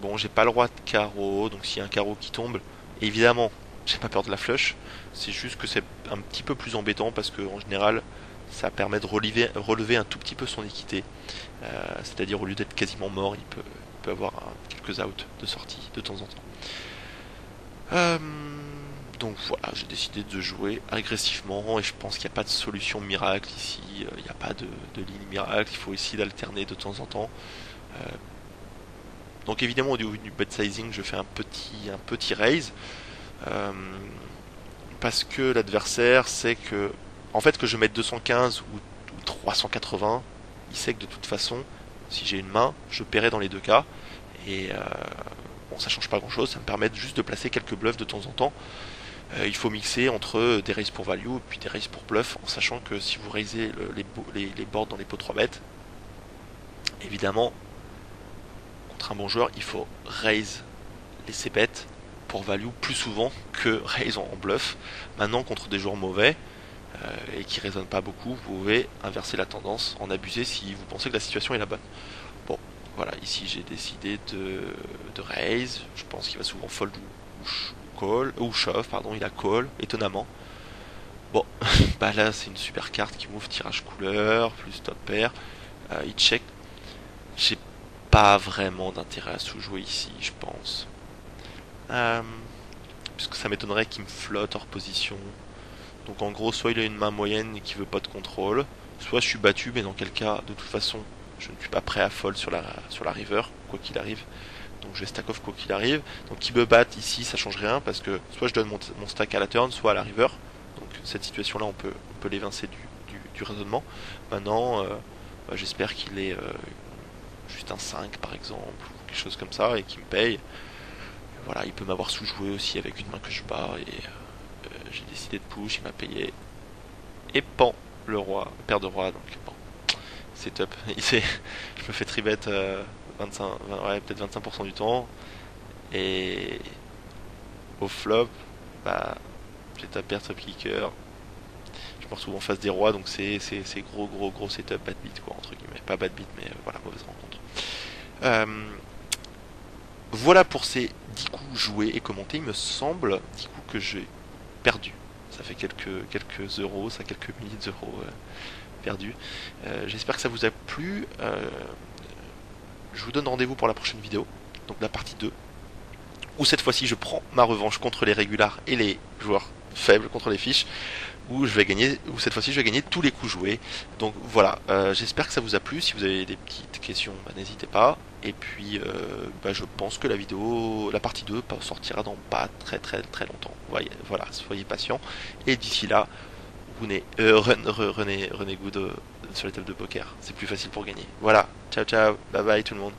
Bon, j'ai pas le roi de carreau, donc s'il y a un carreau qui tombe, évidemment, j'ai pas peur de la flush. C'est juste que c'est un petit peu plus embêtant parce que en général, ça permet de relever un tout petit peu son équité. C'est-à-dire au lieu d'être quasiment mort, il peut avoir quelques outs de sortie de temps en temps. Donc voilà, j'ai décidé de jouer agressivement et je pense qu'il n'y a pas de solution miracle ici. Il n'y a pas de ligne miracle, il faut essayer d'alterner de temps en temps. Donc évidemment au niveau du bet sizing, je fais un petit raise. Parce que l'adversaire sait que en fait que je mette 215 ou 380, il sait que de toute façon si j'ai une main je paierai dans les deux cas et bon ça change pas grand chose, ça me permet juste de placer quelques bluffs de temps en temps. Il faut mixer entre des raises pour value et puis des raises pour bluff en sachant que si vous raisez les boards dans les pots 3 bêtes, évidemment contre un bon joueur il faut raise les c-bets pour value plus souvent que raise en bluff. Maintenant contre des joueurs mauvais et qui raisonnent pas beaucoup, vous pouvez inverser la tendance, en abuser si vous pensez que la situation est la bonne. Bon, voilà, ici j'ai décidé de raise, je pense qu'il va souvent fold ou call, ou shove, pardon, il a call, étonnamment. Bon, bah là c'est une super carte qui move tirage couleur, plus top pair, il check, j'ai pas vraiment d'intérêt à sous-jouer ici, je pense. Puisque ça m'étonnerait qu'il me flotte hors position. Donc en gros, soit il a une main moyenne et qui veut pas de contrôle, soit je suis battu, mais dans quel cas, de toute façon, je ne suis pas prêt à fold sur la river, quoi qu'il arrive. Donc je vais stack off quoi qu'il arrive. Donc qu'il me batte ici, ça change rien, parce que soit je donne mon stack à la turn, soit à la river. Donc cette situation-là, on peut l'évincer du raisonnement. Maintenant, bah, j'espère qu'il est juste un 5 par exemple, ou quelque chose comme ça, et qu'il me paye. Voilà, il peut m'avoir sous-joué aussi avec une main que je bats, et j'ai décidé de push, il m'a payé. Et pan, le roi, paire de roi, donc bon. setup. Je me fais tribet 25, ouais, peut-être 25% du temps. Et au flop, bah, j'ai tapé un top kicker. Je me retrouve en face des rois, donc c'est gros setup bad beat quoi, entre guillemets. Pas bad beat, mais voilà, mauvaise rencontre. Euh, voilà pour ces 10 coups joués et commentés. Il me semble 10 coups que j'ai perdu. Ça fait quelques euros, ça quelques milliers d'euros perdus. J'espère que ça vous a plu. Je vous donne rendez-vous pour la prochaine vidéo, donc la partie 2, où cette fois-ci je prends ma revanche contre les régulars et les joueurs faibles contre les fiches, où je vais gagner, où cette fois-ci je vais gagner tous les coups joués. Donc voilà, j'espère que ça vous a plu. Si vous avez des petites questions, bah, n'hésitez pas. Et puis bah, je pense que la partie 2 sortira dans pas très longtemps. Voilà, soyez patients. Et d'ici là, René Good sur les tables de poker. C'est plus facile pour gagner. Voilà, ciao ciao, bye bye tout le monde.